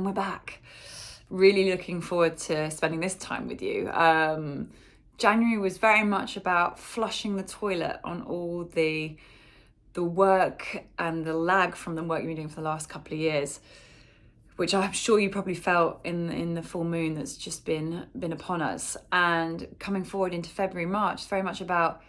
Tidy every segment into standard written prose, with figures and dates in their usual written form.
we're back. Really looking forward to spending this time with you. January was very much about flushing the toilet on all the work and the lag from the work you've been doing for the last couple of years, which I'm sure you probably felt in the full moon that's just been upon us. And coming forward into February, March, it's very much about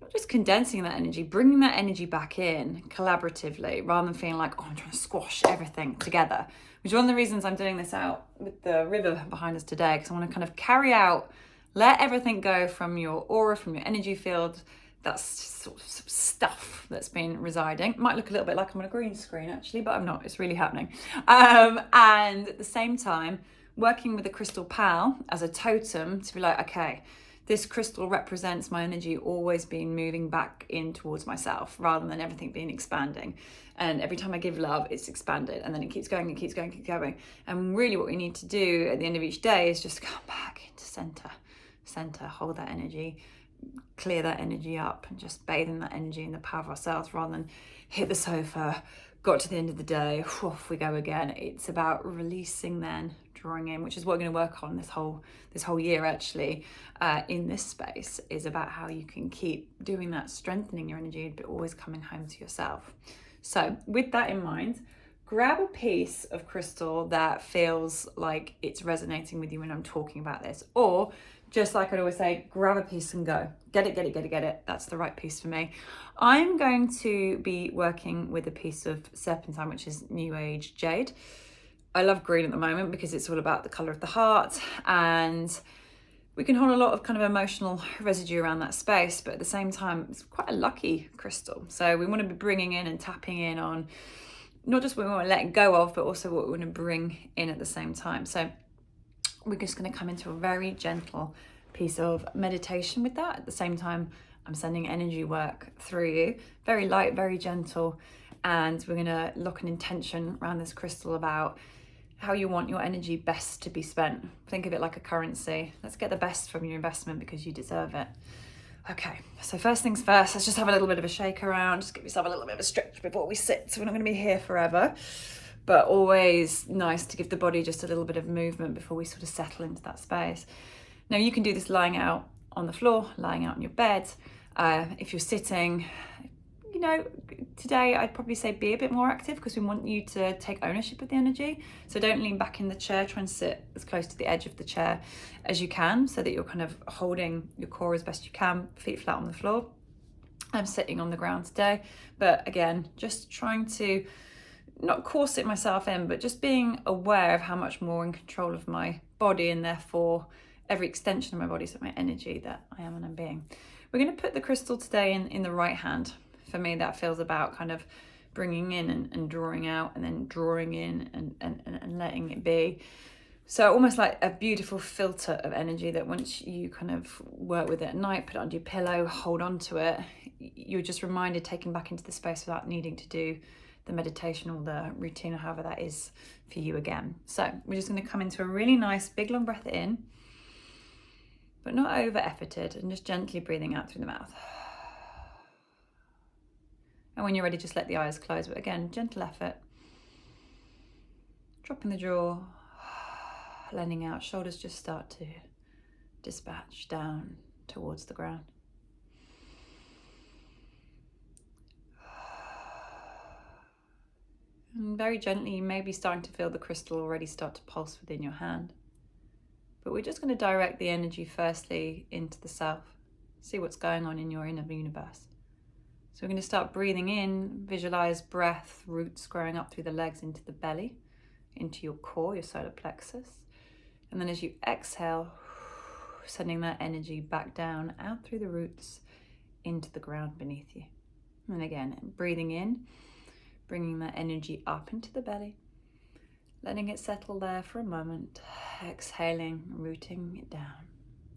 not just condensing that energy, bringing that energy back in collaboratively, rather than feeling like, oh, I'm trying to squash everything together, which is one of the reasons I'm doing this out with the river behind us today, because I want to kind of carry out, let everything go from your aura, from your energy field. That's sort of stuff that's been residing. It might look a little bit like I'm on a green screen actually, but I'm not. It's really happening. And at the same time, working with the crystal pal as a totem to be like, okay, this crystal represents my energy always being moving back in towards myself, rather than everything being expanding. And every time I give love, it's expanded, and then it keeps going, it keeps going, keeps going. And really what we need to do at the end of each day is just come back into center, hold that energy, clear that energy up, and just bathe in that energy and the power of ourselves, rather than hit the sofa, got to the end of the day, off we go again. It's about releasing, then drawing in, which is what we're going to work on this whole year actually, in this space, is about how you can keep doing that, strengthening your energy, but always coming home to yourself. So with that in mind, grab a piece of crystal that feels like it's resonating with you when I'm talking about this, or just like I'd always say, grab a piece and go. Get it. That's the right piece for me. I'm going to be working with a piece of serpentine, which is New Age jade. I love green at the moment because it's all about the colour of the heart, and we can hold a lot of kind of emotional residue around that space, but at the same time, it's quite a lucky crystal. So we want to be bringing in and tapping in on not just what we want to let go of, but also what we want to bring in at the same time. So we're just going to come into a very gentle piece of meditation with that. At the same time, I'm sending energy work through you, very light, very gentle. And we're going to lock an intention around this crystal about how you want your energy best to be spent. Think of it like a currency. Let's get the best from your investment because you deserve it. Okay, so first things first, let's just have a little bit of a shake around. Just give yourself a little bit of a stretch before we sit. So we're not going to be here forever. But always nice to give the body just a little bit of movement before we sort of settle into that space. Now you can do this lying out on the floor, lying out on your bed. If you're sitting, today I'd probably say be a bit more active, because we want you to take ownership of the energy. So don't lean back in the chair, try and sit as close to the edge of the chair as you can, so that you're kind of holding your core as best you can, feet flat on the floor. I'm sitting on the ground today, but again, just trying to not corset myself in, but just being aware of how much more in control of my body, and therefore every extension of my body, so my energy, that I am and I'm being. We're going to put the crystal today in the right hand. For me, that feels about kind of bringing in and drawing out, and then drawing in and letting it be. So almost like a beautiful filter of energy that once you kind of work with it at night, put it under your pillow, hold on to it, you're just reminded, taken back into the space without needing to do the meditation or the routine, or however that is for you again. So we're just going to come into a really nice big long breath in, but not over efforted, and just gently breathing out through the mouth. And when you're ready, just let the eyes close, but again, gentle effort. Dropping the jaw, letting out, shoulders just start to dispatch down towards the ground. And very gently, you may be starting to feel the crystal already start to pulse within your hand. But we're just going to direct the energy firstly into the self. See what's going on in your inner universe. So we're going to start breathing in, visualize breath, roots growing up through the legs into the belly, into your core, your solar plexus. And then as you exhale, sending that energy back down, out through the roots, into the ground beneath you. And again, breathing in, bringing that energy up into the belly, letting it settle there for a moment, exhaling, rooting it down.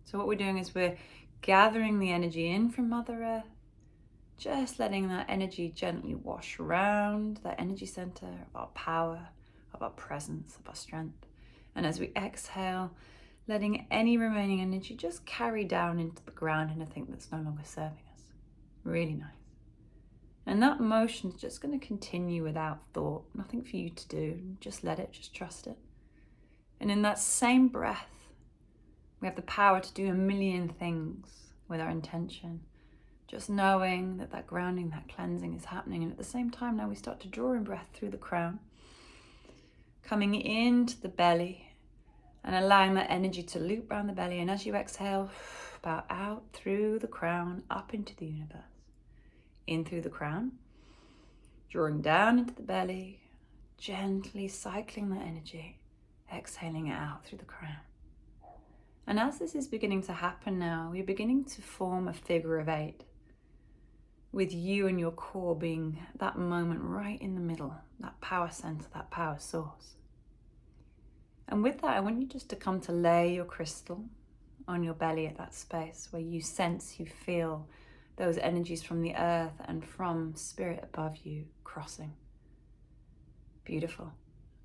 So what we're doing is we're gathering the energy in from Mother Earth, just letting that energy gently wash around that energy center of our power, of our presence, of our strength. And as we exhale, letting any remaining energy just carry down into the ground, anything that's no longer serving us. Really nice. And that motion is just going to continue without thought. Nothing for you to do. Just let it, just trust it. And in that same breath, we have the power to do a million things with our intention. Just knowing that that grounding, that cleansing is happening. And at the same time, now we start to draw in breath through the crown, coming into the belly and allowing that energy to loop around the belly. And as you exhale, bow out through the crown, up into the universe. In through the crown, drawing down into the belly, gently cycling that energy, exhaling it out through the crown. And as this is beginning to happen now, we're beginning to form a figure of 8, with you and your core being that moment right in the middle, that power center, that power source. And with that, I want you just to come to lay your crystal on your belly at that space where you sense, you feel those energies from the earth and from spirit above you crossing. Beautiful.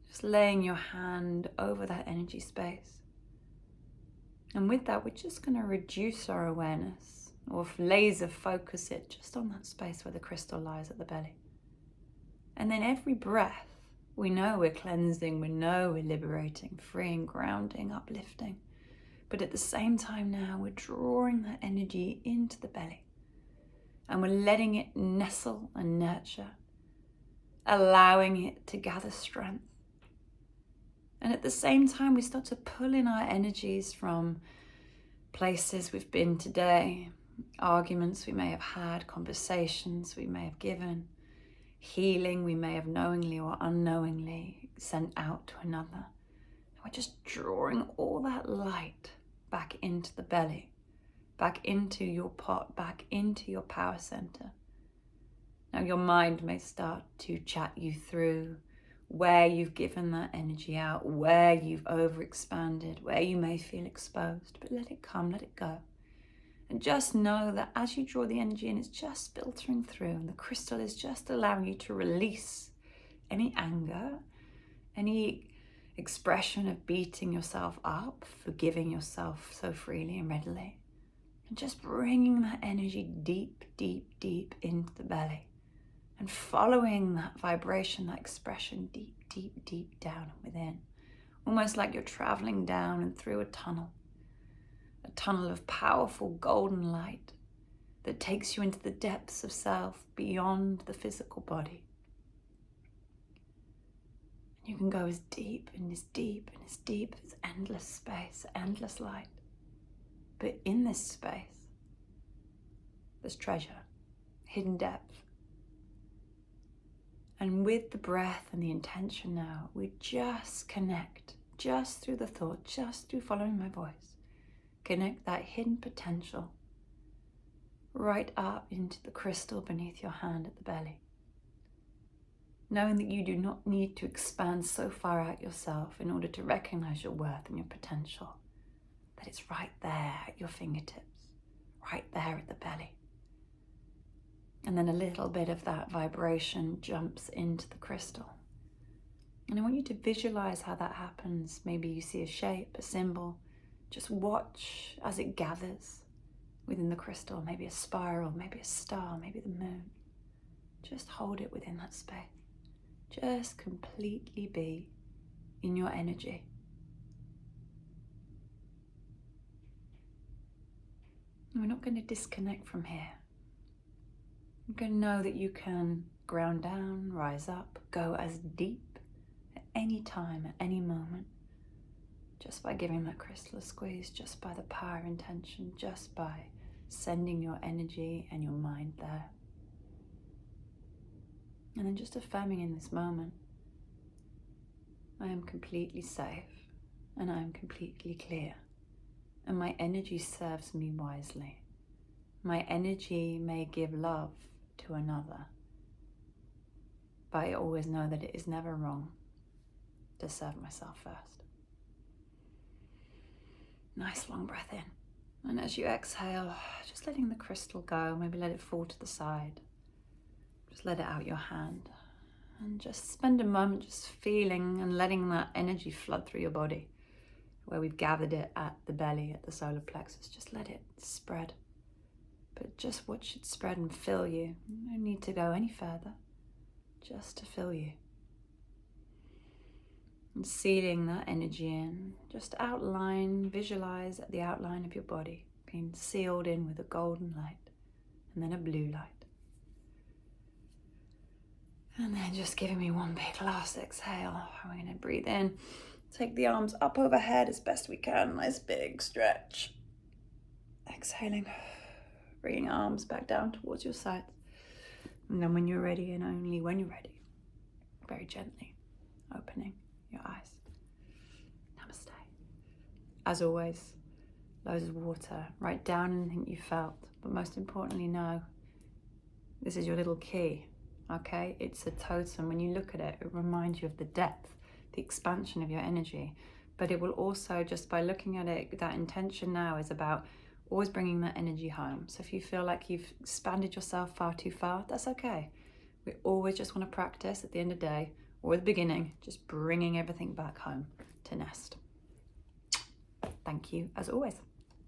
Just laying your hand over that energy space. And with that, we're just going to reduce our awareness or laser focus it just on that space where the crystal lies at the belly. And then every breath, we know we're cleansing, we know we're liberating, freeing, grounding, uplifting. But at the same time now, we're drawing that energy into the belly. And we're letting it nestle and nurture, allowing it to gather strength. And at the same time, we start to pull in our energies from places we've been today, arguments we may have had, conversations we may have given, healing we may have knowingly or unknowingly sent out to another. And we're just drawing all that light back into the belly, back into your pot, back into your power center. Now your mind may start to chat you through where you've given that energy out, where you've overexpanded, where you may feel exposed, but let it come, let it go. And just know that as you draw the energy in, it's just filtering through, and the crystal is just allowing you to release any anger, any expression of beating yourself up, forgiving yourself so freely and readily, and just bringing that energy deep, deep, deep into the belly. And following that vibration, that expression deep, deep, deep down within. Almost like you're traveling down and through a tunnel of powerful golden light that takes you into the depths of self beyond the physical body. And you can go as deep and as deep and as deep as endless space, endless light. But in this space, there's treasure, hidden depth. And with the breath and the intention now, we just connect, just through the thought, just through following my voice. Connect that hidden potential right up into the crystal beneath your hand at the belly. Knowing that you do not need to expand so far out yourself in order to recognize your worth and your potential. That it's right there at your fingertips, right there at the belly. And then a little bit of that vibration jumps into the crystal. And I want you to visualize how that happens. Maybe you see a shape, a symbol. Just watch as it gathers within the crystal. Maybe a spiral, maybe a star, maybe the moon. Just hold it within that space. Just completely be in your energy. And we're not going to disconnect from here. You're going to know that you can ground down, rise up, go as deep at any time, at any moment, just by giving that crystal a squeeze, just by the power of intention, just by sending your energy and your mind there. And then just affirming in this moment, I am completely safe and I am completely clear, and my energy serves me wisely. My energy may give love to another, but I always know that it is never wrong to serve myself first. Nice long breath in, and as you exhale, just letting the crystal go, maybe let it fall to the side. Just let it out your hand, and just spend a moment just feeling and letting that energy flood through your body, where we've gathered it at the belly, at the solar plexus. Just let it spread. But just watch it spread and fill you. No need to go any further, just to fill you. And sealing that energy in. Just outline, visualize the outline of your body being sealed in with a golden light and then a blue light. And then just giving me one big last exhale. We're going to breathe in. Take the arms up overhead as best we can. Nice big stretch. Exhaling. Bringing arms back down towards your sides. And then when you're ready, and only when you're ready, very gently opening your eyes. Namaste. As always, loads of water. Write down anything you felt. But most importantly, know this is your little key. Okay, it's a totem. When you look at it, it reminds you of the depth, the expansion of your energy. But it will also, just by looking at it, that intention now is about always bringing that energy home. So if you feel like you've expanded yourself far too far, that's okay. We always just want to practice at the end of the day or at the beginning, just bringing everything back home to nest. Thank you as always.